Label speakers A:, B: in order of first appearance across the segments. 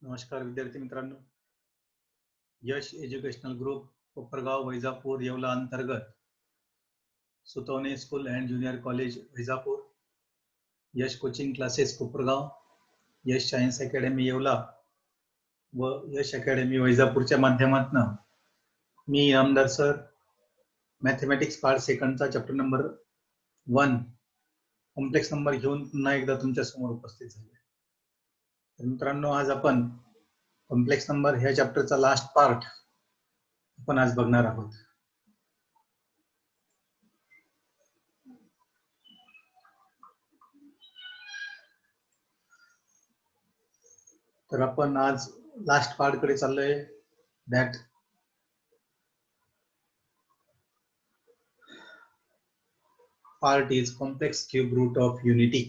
A: नमस्कार विद्यार्थी मित्रांनो, यश एज्युकेशनल ग्रुप कोपरगाव वैजापूर येवला अंतर्गत Sutavane school and junior college Vaijapur, Yash coaching classes Kopargaon, Yash science academy Yeola व यश अकॅडमी वैजापूरच्या माध्यमातून मी आमदार सर मॅथमॅटिक्स पार्ट सेकंडचा चॅप्टर नंबर 1 कॉम्प्लेक्स नंबर घेऊन पुन्हा एकदा तुमच्या समोर उपस्थित झाले. तर मित्रांनो, आज आपण कॉम्प्लेक्स नंबर ह्या चॅप्टरचा लास्ट पार्ट आपण आज बघणार आहोत. तर आपण आज लास्ट पार्ट कडे चाललोय. That part is complex cube root of unity.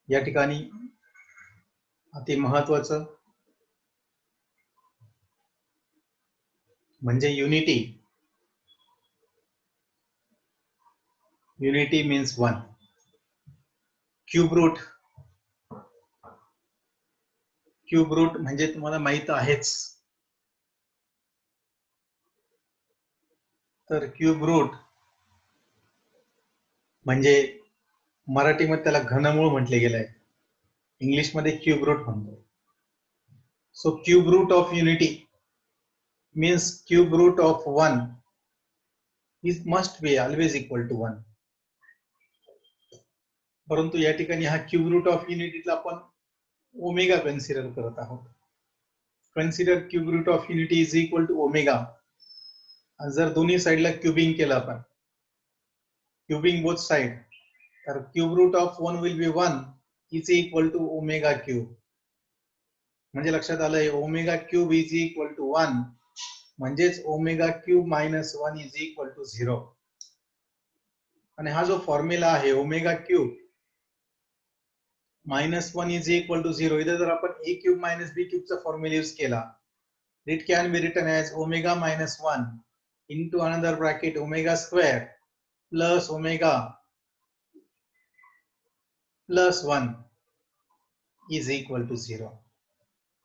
A: या ठिकाणी अति महत्वाचं म्हणजे unity. Unity means 1. Cube root म्हणजे तुम्हाला माहित आहेच. तर क्यूब रूट म्हणजे मराठीमध्ये त्याला घनमूळ म्हटले गेले आहे, इंग्लिश मध्ये क्यूब रूट म्हणतो. So cube root of unity means cube root of 1 is must be always equal to 1. परंतु या ठिकाणी हा क्यूब रूट ऑफ युनिटीला आपण ओमेगा कन्सिडर करत आहोत. Consider cube root of unity is equal to omega. जर दोन्ही साइडला क्यूबिंग केलं आपण, क्यूबिंग बोथ साइड, तर cube root of 1 will be 1 is equal to omega cube. म्हणजे लक्षात आलंय, omega cube is equal to 1 म्हणजेच omega cube minus 1 is equal to 0. आणि हा जो फॉर्म्युला आहे omega cube minus 1 is equal to 0, इधर जर आपण ए क्यूब मायनस बी क्यूबचा फॉर्म्युला यूज केला, it can be written as omega minus 1 into another bracket omega square plus omega plus 1 is equal to 0.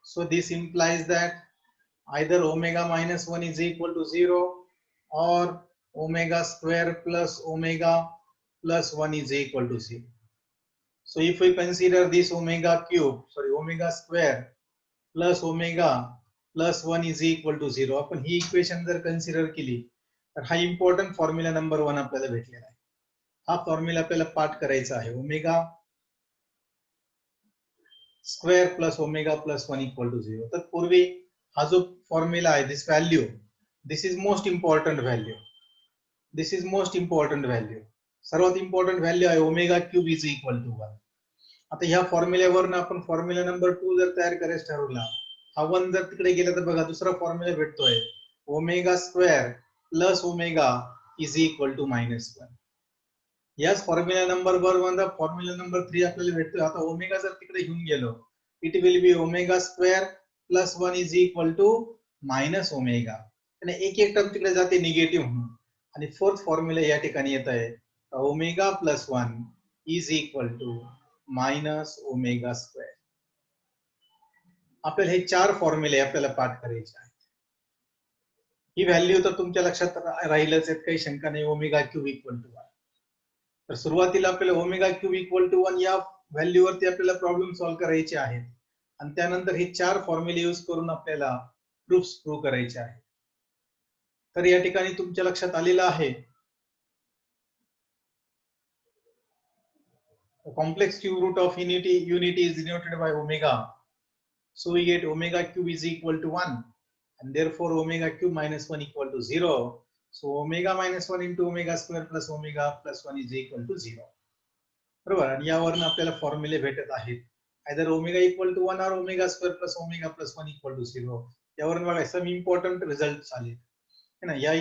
A: So this implies that either omega minus 1 is equal to 0 or omega square plus omega plus 1 is equal to 0. So if we consider this omega square plus omega plus 1 is equal to 0, आपण ही equation जर consider केली तर हा important formula number 1 आपल्याला भेटलेला आहे. हा formula आपल्याला पाठ करायचा आहे. Omega square plus omega plus 1 equal to 0. तर पूर्वी हा जो फॉर्म्युला आहे, this value, this is most important value. This is most important value. सर्वात इम्पॉर्टंट व्हॅल्यू आहे omega cube is equal to 1. आता ह्या फॉर्म्युल्यावरून आपण फॉर्म्युला नंबर 2 जर तयार करायचं ठरवला, हा 1 जर तिकडे गेला तर बघा दुसरा फॉर्म्युला भेटतोय, omega square plus omega is equal to minus 1. याच फॉर्म्युला नंबर वर फॉर्म्युला नंबर 3 आपल्याला भेटतोय. आता ओमेगा जर तिकडे घेऊन गेलो, it will be omega square plus 1 is equal to minus omega. आणि एक एक टर्म तिकडे जाते निगेटिव्ह म्हणून. आणि फोर्थ फॉर्म्युला या ठिकाणी येत आहे, omega plus 1 is equal to minus omega square. आपल्याला हे 4 फॉर्म्युले आपल्याला पाठ करायचे आहेत. ही व्हॅल्यू तर तुमच्या लक्षात राहीलच, काही शंका नाही. Omega cube equal to 1. तर सुरुवातीला आपल्याला ओमेगा क्यूब इक्वल टू 1 या व्हॅल्यूवरती आपल्याला प्रॉब्लेम सॉल्व्ह करायचे आहेत. आणि त्यानंतर हे 4 फॉर्म्युले यूज करून आपल्याला प्रूफ्स प्रूव्ह करायचे आहेत. तर या ठिकाणी तुमच्या लक्षात आलेलं आहे, complex cube root of unity is denoted by omega. So we get omega cube is equal to 1 and therefore omega cube minus 1 equal to 0. So omega minus 1 into omega square plus omega plus 1 is equal to 0. बरोबर. आणि यावरून आपल्याला फॉर्म्युले भेटत आहेत, either omega equal to 1 or omega square plus omega plus 1 equal to 0. यावरून बघा सम important result आले ना. या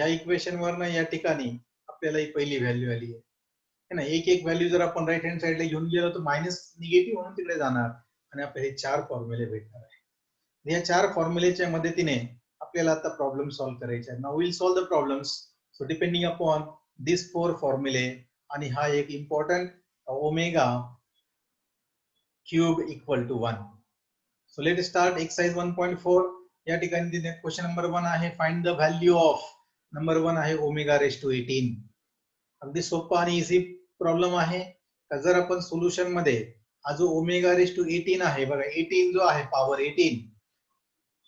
A: इक्वेशन वरनं या ठिकाणी आपल्याला ही पहिली व्हॅल्यू आली आहे ना. एक एक व्हॅल्यू जर आपण राईट हँड साइडला घेऊन गेलो तर मायनस निगेटिव्ह म्हणून तिकडे जाणार आणि आपल्याला हे 4 फॉर्म्युले भेटणार आहे. या 4 फॉर्म्युलेच्या मदतीने आपल्याला आता प्रॉब्लेम सॉल्व्ह करायचे आहे. Now will solve the problems. So depending upon this 4 फॉर्म्युले. आणि हा एक important omega cube equal to 1. So let start exercise 1.4. या ठिकाणी क्वेश्चन नंबर 1 आहे, find the value of. Number 1 आहे ओमेगा रेस टू 18. अगदी सोपा आणि इझी प्रॉब्लेम आहे. जर आपण सोल्युशन मध्ये हा जो ओमेगा रेस टू 18 आहे बघा, 18 जो आहे पॉवर 18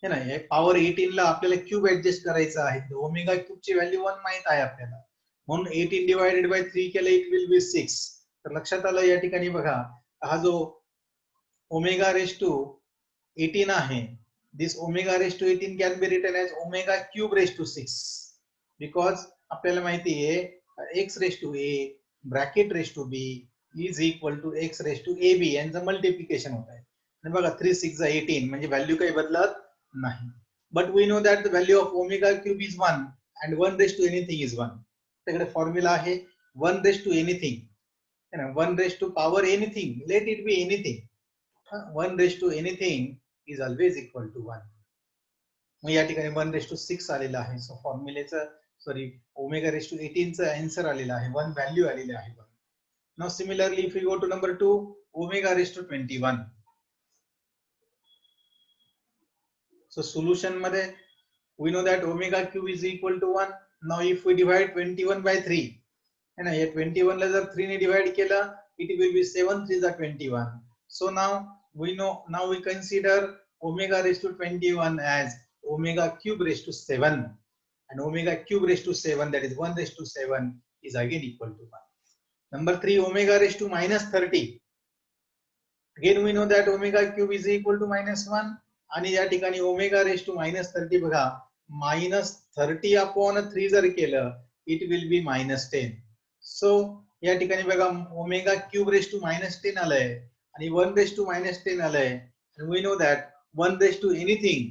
A: है ना, हे पॉवर 18 ला आपल्याला क्यूब ऍडजस्ट करायचा आहे. ओमेगा क्यूब ची व्हॅल्यू 1 माहित आहे आपल्याला, म्हणून 18 डिवाइडेड बाय 3 केलं इट विल बी 6. तर लक्षात आलं या ठिकाणी बघा, हा जो ओमेगा रेस टू 18 आहे, this omega raised to 18 can be written as omega cube raised to 6 because आपल्याला माहिती आहे x raised to a bracket raised to b is equal to x raised to ab यांचं multiplication होत आहे. आणि बघा 3 6 18 म्हणजे व्हॅल्यू काही बदलत नाही. But we know that the value of omega cube is 1 and 1 raised to anything is 1. त्याकडे फॉर्म्युला आहे 1 raised to anything है ना, 1 raised to power anything, let it be anything. 1 raised to anything is always equal to 1. मग या ठिकाणी 1 raised to 6 आलेला आहे. So फॉर्म्युलेचा सॉरी ओमेगा रेस टू 18 चा आन्सर आलेला आहे, 1 व्हॅल्यू आलेली आहे. Now similarly if we go to number 2, omega raise to 21. So solution मध्ये we know that omega cube is equal to 1. Now if we divide 21 by 3 है ना, या 21 ला जर 3 ने डिवाइड केलं इट विल बी 7 3 जा 21. So now we know, now we consider omega raised to 21 as omega cube raised to 7, and omega cube raised to 7, that is 1 raised to 7, is again equal to 1. Number 3, omega raised to minus 30. Again we know that omega cube is equal to minus 1, आणि या ठिकाणी omega raised to minus 30 बघा, minus 30 upon 3 जर केलं it will be minus 10. So या ठिकाणी बघा omega cube raised to minus 10 आलंय आणि 1 raised to minus 10 आलंय. And we know that 1 raised to anything,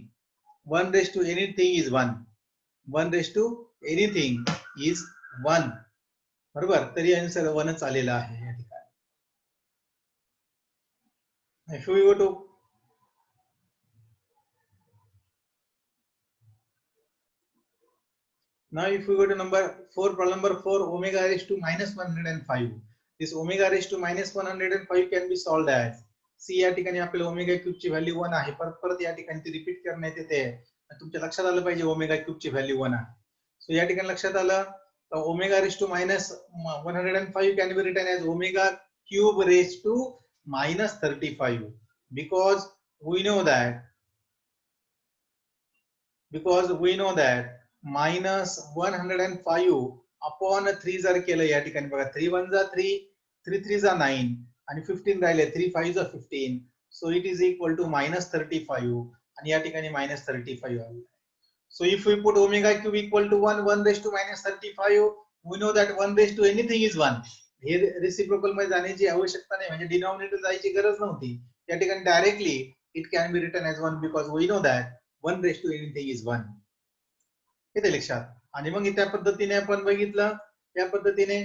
A: 1 raised to anything is 1. 1 raised to anything is 1. बरोबर, तरी आन्सर 1 च आलेला आहे या ठिकाणी. If we go to now if we go to number 4, problem number 4, omega raised to minus 105. This omega raised to minus 105 can be solved as, see या ठिकाणी आपल्याला ओमेगा क्यूब ची व्हॅल्यू 1 आहे, परत परत या ठिकाणी ती रिपीट करण्यात येते. तुमच्या लक्षात आलं पाहिजे ओमेगा क्यूब ची व्हॅल्यू 1 आहे. सो या ठिकाणी लक्षात आलं, omega raise to minus 105 can be written as omega cube raise to minus 35 because we know that minus 105 upon 3 जर केलं या ठिकाणी बघा, 3 1 जा 3, 3 3 जा 9 आणि 15 राहिले, 3 5 जा 15. So it is equal to minus 35 आणि या ठिकाणी minus 35 आले. So if we put omega cube equal to 1, 1 raised to minus 35, we know that 1 raised to anything is 1. हे रेसिप्रोकल मध्ये जाण्याची आवश्यकता नाही, म्हणजे डिनॉमिनेटर जायची गरज नव्हती. या ठिकाणी directly it can be written as 1 because we know that 1 raised to anything is 1. येते लक्षात. आणि मग त्या पद्धतीने आपण बघितलं, त्या पद्धतीने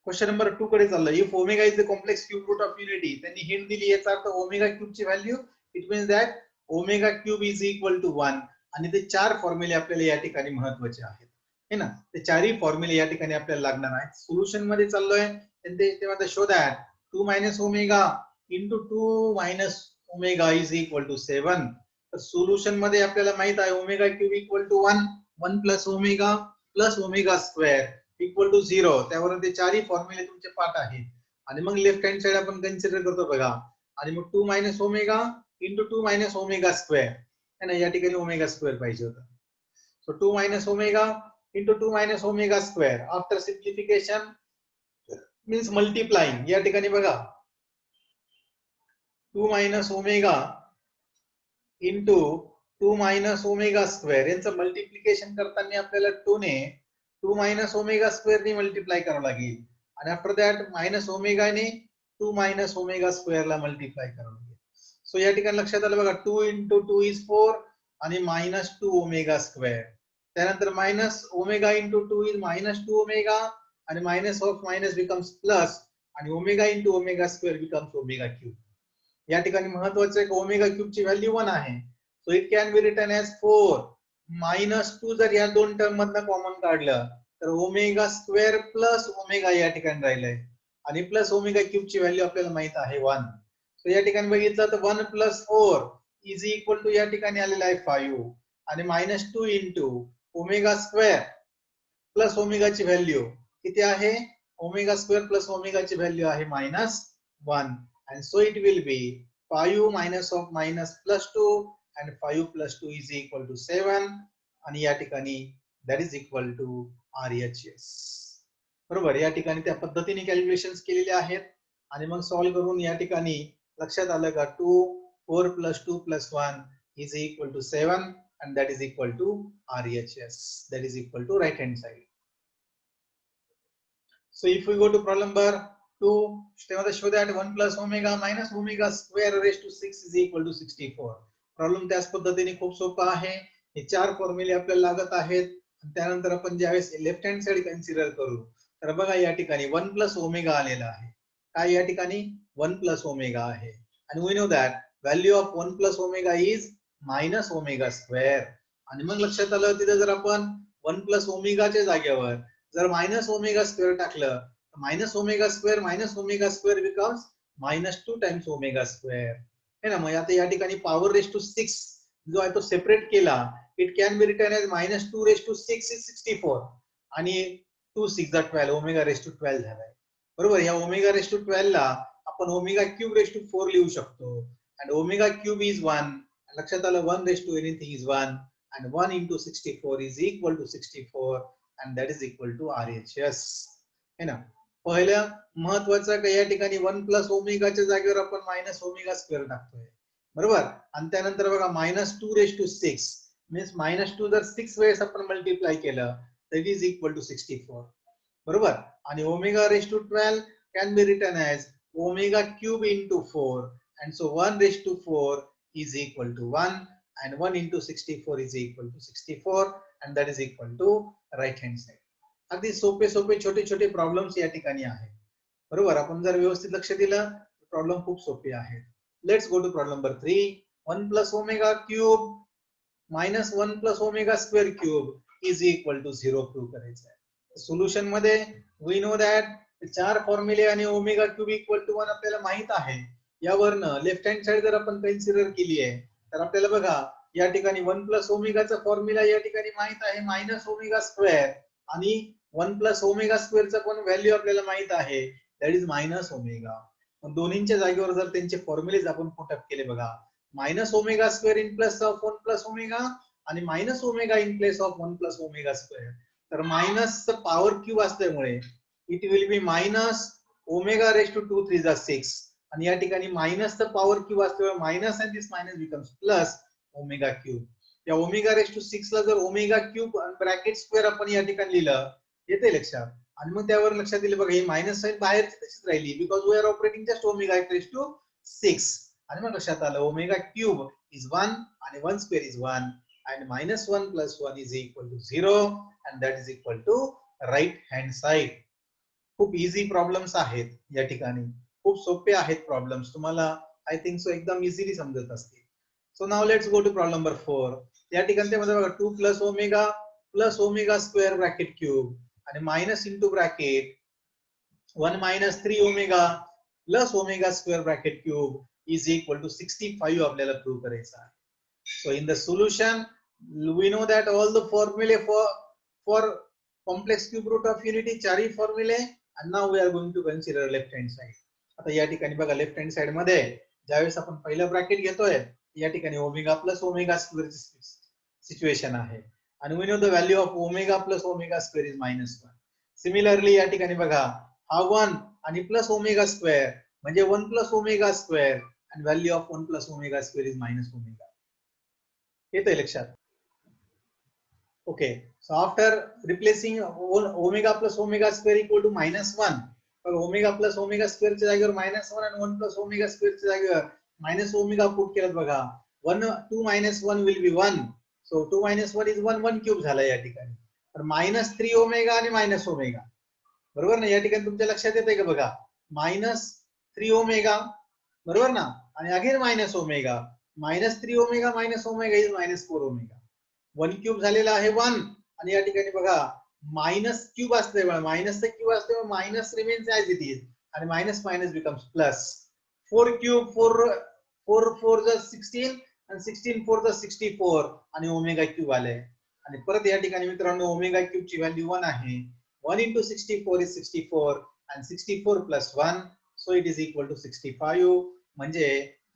A: क्वेश्चन नंबर 2 कडे चाललं. If omega is the complex cube root of unity, त्यांनी हिंट दिली, याचा अर्थ ओमेगा क्यूब ची value, it means that omega cube is equal to 1. आणि ते 4 फॉर्म्युले आपल्याला या ठिकाणी महत्त्वाचे आहेत है ना, ते 4ही फॉर्म्युले या ठिकाणी आपल्याला लागणार आहेत. सोल्युशन मध्ये चाललोय तेव्हा show that 2 minus omega into 2 minus omega is equal to 7. तर सोल्युशन मध्ये आपल्याला माहित आहे omega cube equal to 1, 1 plus omega square equal to 0. त्यावर ते 4ही फॉर्म्युले तुमचे पाठ आहेत. आणि मग लेफ्ट हँड साइड आपण कन्सिडर करतो बघा, आणि मग 2 minus omega into 2 minus omega square है ना, या ठिकाणी ओमेगा स्क्वेअर पाहिजे होता. So 2 minus omega into 2 minus omega square after simplification means multiplying. या ठिकाणी बघा 2 minus omega into 2 minus omega square यांचं मल्टिप्लिकेशन करताना आपल्याला 2 ने 2 minus ओमेगा स्क्वेअर ने मल्टिप्लाय करावं लागेल, आणि आफ्टर दॅट मायनस ओमेगा ने 2 minus ओमेगा स्क्वेअर ला मल्टिप्लाय करावं लागेल. सो या ठिकाणी लक्षात आलं बघा, 2 into 2 is 4 आणि minus 2 ओमेगा स्क्वेअर. त्यानंतर minus omega into 2 is minus 2 omega, आणि minus of minus becomes plus, आणि omega into omega square becomes omega cube. या ठिकाणी महत्त्वाचं आहे की ओमेगा क्यूब ची व्हॅल्यू 1 आहे. So it can be written as 4 minus 2. जर या दोन टर्म मधनं कॉमन काढलं तर ओमेगा स्क्वेअर प्लस ओमेगा या ठिकाणी राहिलंय आणि प्लस ओमेगा क्यूब ची व्हॅल्यू आपल्याला माहित आहे 1. सो या ठिकाणी बघितलं तर 1 + 4 इज इक्वल टू या ठिकाणी आलेला आहे 5 आणि -2 इंटू ओमेगा स्क्वेअर प्लस ओमेगाची व्हॅल्यू किती आहे? ओमेगा स्क्वेअर प्लस ओमेगाची व्हॅल्यू आहे -1 and so it will be 5 minus of minus plus 2 and 5 plus 2 is equal to 7 आणि या ठिकाणी that is equal to RHS. बरोबर, या ठिकाणी त्या पद्धतीने कॅल्क्युलेशन्स केलेले आहेत आणि मग सॉल्व्ह करून या ठिकाणी लक्षात आलं का 4 plus 2 plus 1 is equal to 7 and that is equal to RHS, that is equal to right hand side. So if we go to problem number 2, show that 1 plus omega minus omega square raised to 6 is equal to 64. Problem त्याच पद्धतीने खूप सोपा आहे. हे 4 फॉर्म्युले आपल्याला लागत आहेत. त्यानंतर आपण ज्यावेळेस लेफ्ट हँड साइड कन्सिडर करू तर बघा या ठिकाणी 1 प्लस ओमेगा आलेला आहे. काय या ठिकाणी 1 प्लस ओमेगा आहे आणि we know that value of 1 plus omega is minus omega square. आणि मग लक्षात आलं तिथे जर आपण 1 प्लस ओमेगाच्या जागेवर जर मायनस ओमेगा स्क्वेअर टाकलं तर minus omega square becomes -2 times omega square है ना. मग आता या ठिकाणी पॉवर रेस टू 6 जो आहे तो सेपरेट केला, it can be written as -2 raise to 6 is 64 आणि 2 6 12 ओमेगा रेस टू 12 झालाय. बरोबर, या ओमेगा रेस टू 12 ला आपण ओमेगा क्यूब रेस टू 4 लिहू शकतो and ओमेगा क्यूब इज 1. लक्षात आलं 1 raise to anything is 1 and 1 into 64 is equal to 64 and that is equal to RHS है ना. पहिलं महत्वाचं का या ठिकाणी 1 प्लस ओमेगाच्या जागेवर आपण मायनस ओमेगा स्क्वेअर टाकतोय. बरोबर, आणि त्यानंतर बघा -2 रेस टू 6 मीन्स -2 जर 6 वेळेस आपण मल्टिप्लाय केलं तर इट इज इक्वल टू 64. बरोबर, आणि omega raise to 12 can be written as omega cube into 4 and so 1 raised to 4 is equal to 1 and 1 into 64 is equal to 64 and that is equal to right hand side. अगदी सोपे सोपे छोटे छोटे problems या ठिकाणी आहेत. बरोबर, आपण जर व्यवस्थित लक्ष दिलं प्रॉब्लेम खूप सोपे आहेत. Let's go to problem number 3. 1 plus omega cube minus 1 plus omega square cube is equal to 0 prove करायचं आहे. सोल्युशन मध्ये वी नो दॅट 4 फॉर्म्युले आणि ओमेगा क्यूब इक्वल टू 1 आपल्याला माहित आहे. यावरनं लेफ्ट हँड साइड जर आपण कन्सिडर केली आहे तर आपल्याला बघा या ठिकाणी 1 प्लस ओमेगाचा फॉर्म्युला या ठिकाणी माहित आहे मायनस ओमेगा स्क्वेअर आणि 1 प्लस ओमेगा स्क्वेअरचा पण व्हॅल्यू आपल्याला माहित आहे दॅट इज मायनस ओमेगा. पण दोन्हींच्या जागेवर जर त्यांचे फॉर्म्युलेज आपण पुट अप केले बघा minus omega square in place of 1 plus omega आणि minus omega in place of 1 plus omega square, तर मायनस पॉवर क्यूब असल्यामुळे it will be minus omega raise to 2 3 जा 6 आणि या ठिकाणी मायनस द पॉवर क्यूब असल्यामुळे minus and this minus becomes plus omega cube. या omega raise to 6 ला जर ओमेगा क्यूब ब्रॅकेट स्क्वेअर आपण या ठिकाणी लिहिलं येते लक्षात आणि मग त्यावर लक्षात दिलं बघा ही मायनस साइन बाहेरची तशीच राहिली because we are operating just omega raise to 6 आणि मग लक्षात आलं ओमेगा क्यूब इज 1 आणि 1 square is 1 and -1 plus 1 is equal to 0 and that is equal to right hand side. खूप इझी प्रॉब्लेम्स आहेत या ठिकाणी, खूप सोपे आहेत प्रॉब्लेम्स, तुम्हाला आय थिंक सो एकदम इझिली समजत असतील. So now let's go to problem number 4. या ठिकाणी त्यामध्ये बघा 2 plus omega square bracket cube आणि minus into bracket 1 minus 3 omega plus omega square bracket cube is equal to 65 आपल्याला प्रूव्ह करायचं आहे. So in the solution, we know that all the formulae for complex cube root of unity 4 formulae and now we are going to consider left hand side. आता या ठिकाणी बघा left hand side मध्ये ज्यावेळेस आपण पहिलं ब्रॅकेट घेतोय या ठिकाणी omega plus omega square situation आहे आणि we know the value of omega plus omega square is -1. Similarly या ठिकाणी बघा हा 1 आणि प्लस ओमेगा स्क्वेअर म्हणजे 1 plus omega square and value of 1 plus omega square is minus omega. येतंय लक्षात? Okay, so after replacing omega plus omega square equal to -1, तर omega plus omega square च्या जागेवर -1 आणि 1 प्लस ओमेगा स्क्वेअर च्या जागेवर minus omega put केलं बघा 2 minus 1 will be 1, so 2 minus 1 is 1 cube झाला या ठिकाणी. तर -3 ओमेगा आणि मायनस ओमेगा, बरोबर ना? या ठिकाणी तुमच्या लक्षात येतंय का बघा -3 ओमेगा बरोबर ना आणि again minus omega -3 omega minus omega is -4 omega. 1 cube झालेला आहे 1 आणि या ठिकाणी बघा मायनस क्यूब असल्यामुळे मायनसचा क्यूब असल्यामुळे minus remains as it is आणि minus minus becomes plus. 4 cube 4 4 जा 16 आणि 16 4 जा 64 आणि ओमेगा क्यूब आले. आणि परत या ठिकाणी मित्रांनो ओमेगा क्यूब ची व्हॅल्यू 1 आहे. 1 into 64 is 64 and 64 plus 1 so it is equal to 65. म्हणजे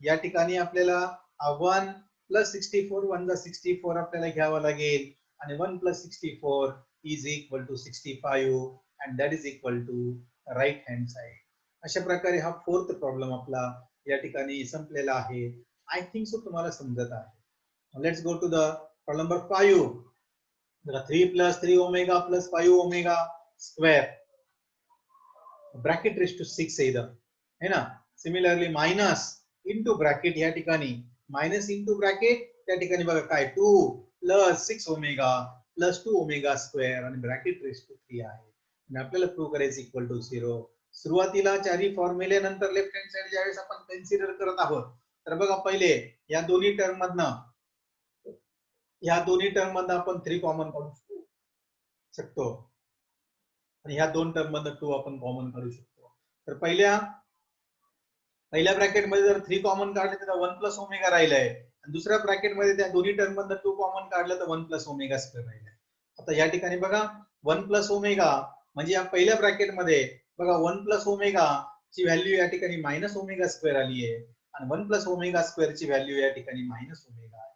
A: या ठिकाणी आपल्याला 1 plus 64 1 जा 64 आपल्याला घ्यावा लागेल आणि 1 plus 64 is equal to 65 and that is equal to right hand side. अशा प्रकारे हा फोर्थ प्रॉब्लेम आपला या ठिकाणी संपलेला आहे. आय थिंक सो तुम्हाला समजत आहे. Let's go to the problem number 5. 3 plus 3 omega plus 5 omega square bracket raised to 6 आहे इथं है ना. सिमिलरली मायनस इंटू ब्रॅकेट या ठिकाणी मायनस इंटू ब्रॅकेट त्या ठिकाणी बघा काय 2 plus 6 omega plus 2 omega square आणि ब्रॅकेट रेस टू 3 आहे आणि आपल्याला प्रूव्ह करायचं इक्वल टू 0. सुरुवातीला चारी फॉर्म्युले नंतर लेफ्ट हँड साइड ज्यावेळेस आपण कन्सिडर करत आहोत तर बघा पहिले या दोन्ही टर्म मधनं आपण 3 कॉमन काढू शकतो आणि ह्या दोन टर्म मधनं 2 आपण कॉमन काढू शकतो. तर पहिल्या ब्रॅकेट मध्ये जर 3 कॉमन काढले तर 1 प्लस ओमेगा राहिलाय आणि दुसऱ्या ब्रॅकेट मध्ये त्या दोन्ही टर्म मधनं 2 कॉमन काढलं तर 1 प्लस ओमेगा स्क्वेअर राहिलाय. आता या ठिकाणी बघा 1 प्लस ओमेगा म्हणजे या पहिल्या ब्रॅकेट मध्ये बघा 1 प्लस ओमेगा ची व्हॅल्यू या ठिकाणी मायनस ओमेगा स्क्वेअर आली आहे आणि 1 प्लस ओमेगा स्क्वेअर ची व्हॅल्यू या ठिकाणी मायनस ओमेगा आहे.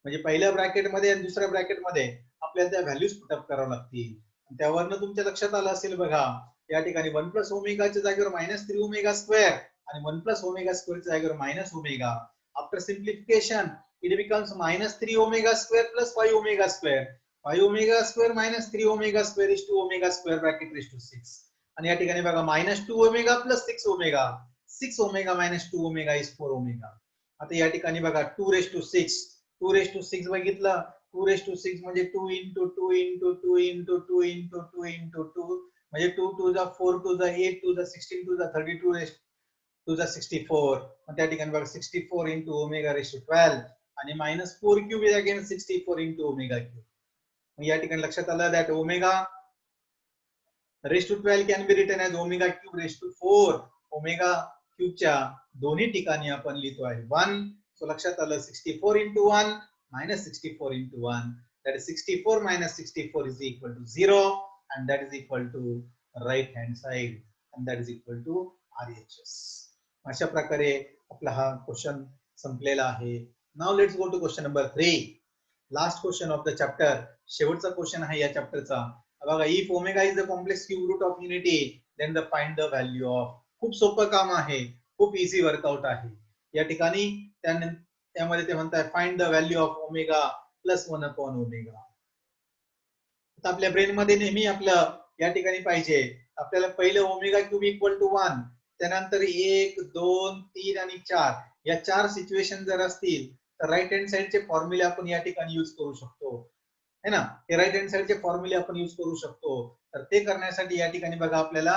A: म्हणजे पहिल्या ब्रॅकेट मध्ये आणि दुसऱ्या ब्रॅकेट मध्ये आपल्याला त्या व्हॅल्यूज पुटअप कराव्या लागतील. त्यावरनं तुमच्या लक्षात आलं असेल बघा या ठिकाणी 1 प्लस ओमेगाच्या जागेवर मायनस 3 ओमेगा स्क्वेअर आणि 1 प्लस ओमेगा स्क्वेअरच्या जागेवर minus omega. After simplification it becomes minus 3 omega square plus 5 omega square. 5 omega square minus 3 omega square is 2 omega square bracket raise to 6 आणि या ठिकाणी बघा minus 2 omega plus 6 omega 6 omega minus 2 omega is 4 omega. आता या ठिकाणी बघा 2 raise to 6 बघितलं 2 raise to 6 म्हणजे 2 into 2 into 2 into 2 into 2 into 2 म्हणजे 2 2 जा 4 2 जा 8 2 जा 16 2 जा 32 रेस टू जा 64 आणि त्या ठिकाणी बघा 64 into ओमेगा रेस टू 12 आणि minus 4 cube is again 64 into omega cube. या ठिकाणी लक्षात आलं that omega raise to 12 can be written as omega cube raise to 4. Omega क्यूबच्या दोन्ही ठिकाणी आपण लिहितो आहे 1. सो लक्षात आलं 64 into 1 minus 64 into 1 that is 64 minus 64 is equal to 0 and that is equal to right hand side and that is equal to RHS. अशा प्रकारे आपला हा क्वेश्चन संपलेला आहे. Now let's go to question number 3. Last question of the chapter. शेवटचा question आहे या चॅप्टरचा. बघा if omega is the complex cube root of unity then the find the value of. खूप सोपं काम आहे, खूप इझी वर्कआउट आहे. या ठिकाणी त्यामध्ये ते म्हणतात find the value of omega plus 1 upon omega. आता आपल्या ब्रेन मध्ये नेहमी आपलं या ठिकाणी पाहिजे आपल्याला पहिलं ओमेगा क्यूब इक्वल टू 1 त्यानंतर 1 2 3 आणि 4 या 4 सिच्युएशन जर असतील तर राईट हँड साइडचे फॉर्म्युले आपण या ठिकाणी यूज करू शकतो है ना. हे राईट हँड साइडचे फॉर्म्युले आपण यूज करू शकतो. तर ते करण्यासाठी या ठिकाणी बघा आपल्याला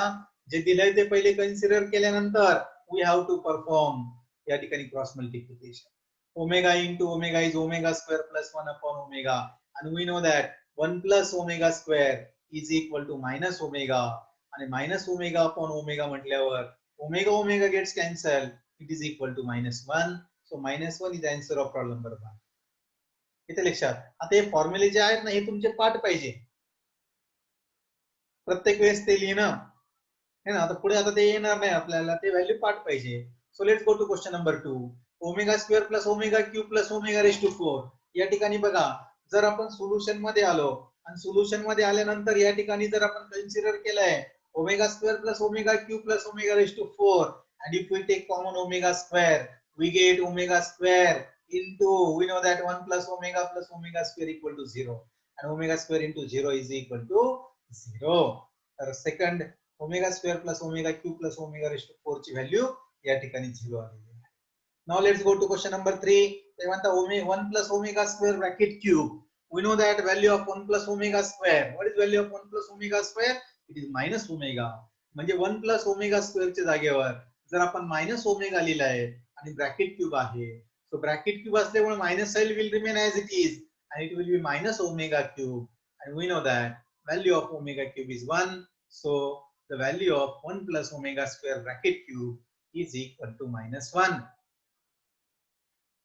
A: जे दिलंय ते पहिले कन्सिडर केल्यानंतर वी हॅव टू परफॉर्म या ठिकाणी cross multiplication. Omega into omega is omega square plus 1 upon omega and we know that 1 plus omega square is equal to minus omega and minus omega upon omega म्हटल्यावर omega omega gets cancelled it is equal to minus 1 so minus 1 is the answer of problem number 1. इथे लक्षात. आता हे फॉर्म्युले जे आहेत ना हे तुमचे पाठ पाहिजे प्रत्येक वेळेस ते लिहिणं है ना. आता पुढे आता ते येणार नाही आपल्याला ते व्हॅल्यू पाठ पाहिजे. So let's go to question number 2. Omega square plus omega cube plus omega raise to 4. या ठिकाणी बघा जर आपण सोल्युशन मध्ये आलो आणि सोल्युशन मध्ये आल्यानंतर या ठिकाणी जर आपण कन्सिडर केलंय omega square plus omega cube plus omega raise to 4 and if we take common omega square we get omega square into we know that 1 plus omega square equal to 0 and omega square into 0 is equal to 0. तर second omega square plus omega cube plus omega raise to 4 ची value या ठिकाणी 0 आलेली आहे. Now let's go to question number 3. They want the 1 plus omega square bracket cube. We know that value of 1 plus omega square. What is value of 1 plus omega square? It is minus omega. म्हणजे 1 plus omega square च्या जागेवर जर आपण minus omega लिहिलाय आणि bracket cube आहे सो bracket cube असल्यामुळे minus sign will remain as it is and it will be minus omega cube and we know that value of omega cube is 1. So the value of 1 plus omega square bracket cube is equal to -1.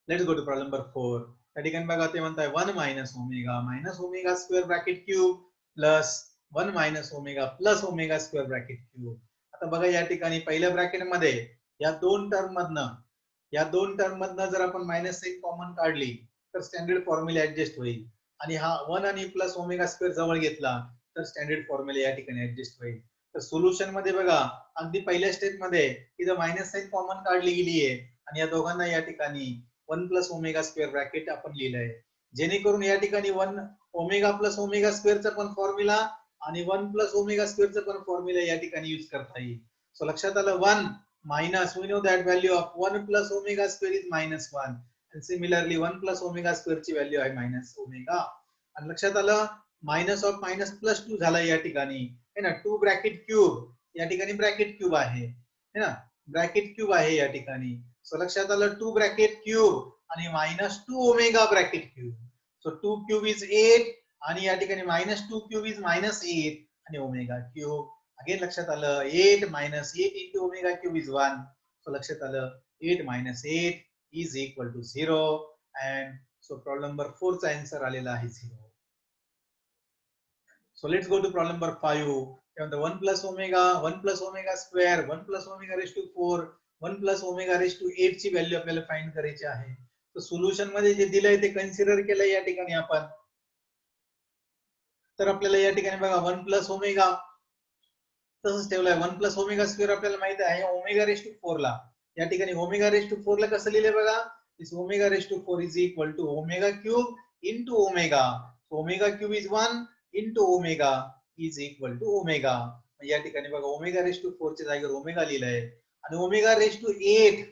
A: Let's go to problem number 4. त्या ठिकाणी बघा ते म्हणताय 1 minus omega square bracket cube plus 1 minus omega plus omega square bracket cube. आता बघा या ठिकाणी पहिल्या ब्रॅकेट मध्ये या दोन टर्म मधनं जर आपण मायनस एक कॉमन काढली तर स्टँडर्ड फॉर्म्युला ऍडजस्ट होईल आणि हा 1 आणि प्लस ओमेगा स्क्वेअर जवळ घेतला तर स्टँडर्ड फॉर्म्युला या ठिकाणी ऍडजस्ट होईल. तर सोल्युशन मध्ये बघा अगदी पहिल्या स्टेप मध्ये इथं मायनस साइन कॉमन काढली गेली आहे आणि या दोघांना या ठिकाणी 1 प्लस ओमेगा स्क्वेअर ब्रॅकेट आपण लिहिलंय जेणेकरून या ठिकाणी 1 ओमेगा प्लस ओमेगा स्क्वेअरचा पण फॉर्म्युला आणि 1 प्लस ओमेगा स्क्वेअरचा पण फॉर्म्युला या ठिकाणी यूज करता येईल. सो लक्षात आलं 1 minus we know that value of 1 plus omega square is -1 and similarly 1 plus omega square ची व्हॅल्यू आहे minus omega आणि लक्षात आलं मायनस ऑफ मायनस प्लस 2 झाला या ठिकाणी है ना 2 ब्रॅकेट क्यूब या ठिकाणी ब्रॅकेट क्यूब आहे है ना ब्रॅकेट क्यूब आहे या ठिकाणी. सो लक्षात आलं 2 ब्रॅकेट क्यूब आणि -2 omega bracket cube. So 2 cube is 8 आणि या ठिकाणी -2 क्यूब इज -8 आणि ओमेगा क्यूब. अगेन लक्षात आलं 8 minus 8 into omega cube is 1. So लक्षात आलं 8 minus 8 is equal to 0 and so problem number 4 चा आन्सर आलेला आहे 0. So let's go to problem number 5. त्यानंतर 1 plus omega square 1 plus omega raised to 4 1 plus omega raised to 8 ची value आपल्याला find करायची आहे. तर सोल्युशन मध्ये जे दिलंय ते कन्सिडर केलंय या ठिकाणी आपण. तर आपल्याला या ठिकाणी बघा 1 plus omega तसंच ठेवलाय 1 प्लस ओमेगा स्क्वेअर आपल्याला माहिती आहे ओमेगा रेस टू 4 ला या ठिकाणी ओमेगा रेस टू 4 ला कसं लिहिले बघा this omega raise to 4 is equal to omega cube into omega. Omega cube is 1 into omega is equal to omega. या ठिकाणी बघा ओमेगा रेस टू 4 च्या जागेवर ओमेगा लिहिलंय आणि ओमेगा रेस टू 8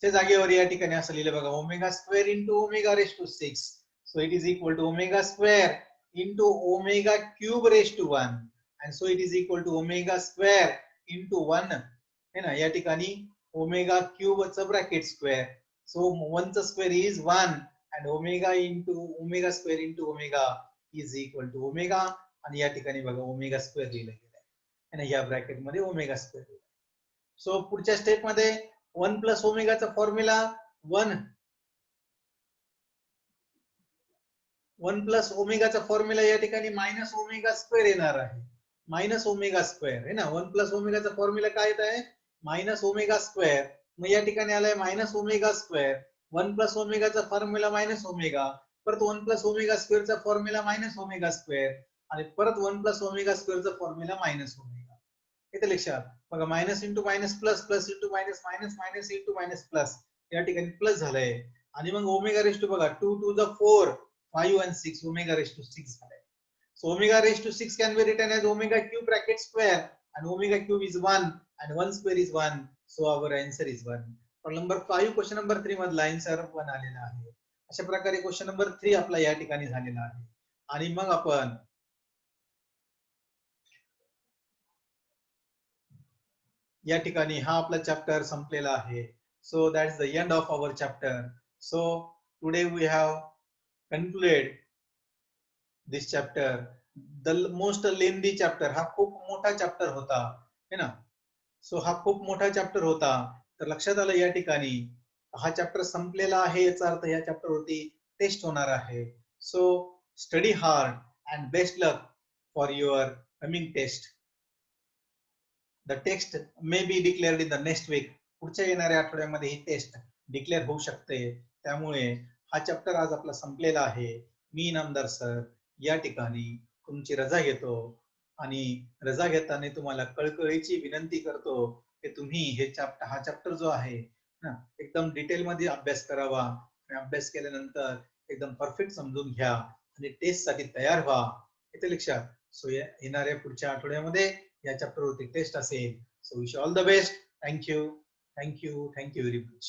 A: च्या जागेवर या ठिकाणी असं लिहिलं बघा omega square into omega raise to 6. So it is equal to omega square into omega cube raise to 1 and so it is equal to omega square into 1 है ना या ठिकाणी ओमेगा क्यूब चा ब्रॅकेट स्क्वेअर. सो 1 चा square is 1 and omega into omega square into omega is equal to omega आणि या ठिकाणी बघा ओमेगा स्क्वेअर लिहिलं गेलंय है ना या ब्रॅकेट मध्ये ओमेगा स्क्वेअर. सो पुढच्या स्टेप मध्ये 1 प्लस ओमेगाचा फॉर्म्युला 1 प्लस ओमेगाचा फॉर्म्युला या ठिकाणी मायनस ओमेगा स्क्वेअर येणार आहे मायनस ओमेगा स्क्वेअर है ना 1 प्लस ओमेगाचा फॉर्म्युला काय येत आहे मायनस ओमेगा स्क्वेअर. मग या ठिकाणी आलाय मायनस ओमेगा स्क्वेअर 1 प्लस ओमेगाचा फॉर्म्युला मायनस ओमेगा परत 1 प्लस ओमेगा स्क्वेअरचा फॉर्म्युला मायनस ओमेगा स्क्वेअर आणि परत 1 प्लस ओमेगा स्क्वेअरचा फॉर्म्युला मायनस ओमेगा. इथे लक्षात बघा minus into minus plus plus into minus minus minus into minus plus या ठिकाणी प्लस झालंय आणि मग ओमेगा रेस टू बघा 2 to the 4 5 and 6 omega raise to 6 झालंय. So omega raised to 6 can be written as omega cube bracket square and omega cube is 1 and 1 square is 1. So our answer is 1. Problem number 5 question number 3 मधला answer 1 आलेला आहे. अशा प्रकारे question number 3 आपला या ठिकाणी झालेला आहे आणि मग आपण या ठिकाणी हा आपला चॅप्टर संपलेला आहे. So that's the end of our chapter. So today we have concluded this chapter. The most lengthy chapter हा खूप मोठा चॅप्टर होता है ना. सो हा खूप मोठा चॅप्टर होता तर लक्षात आलं या ठिकाणी हा चॅप्टर संपलेला आहे याचा अर्थ या चॅप्टर वरती टेस्ट होणार आहे. So study hard and best luck for your coming test. The test may be declared in the next week. पुढच्या येणाऱ्या आठवड्यामध्ये ही टेस्ट डिक्लेअर होऊ शकते त्यामुळे हा चॅप्टर आज आपला संपलेला आहे. मी इनामदार सर या ठिकाणी तुमची रजा घेतो आणि रजा घेताना तुम्हाला कळकळीची विनंती करतो की तुम्ही हा चॅप्टर जो आहे ना एकदम डिटेल मध्ये अभ्यास करावा आणि अभ्यास केल्यानंतर एकदम परफेक्ट समजून घ्या आणि टेस्ट साठी तयार व्हा. इथे लक्षात सो येणाऱ्या पुढच्या आठवड्यामध्ये या चॅप्टर वरती टेस्ट असेल. So wish all the best. Thank you very much.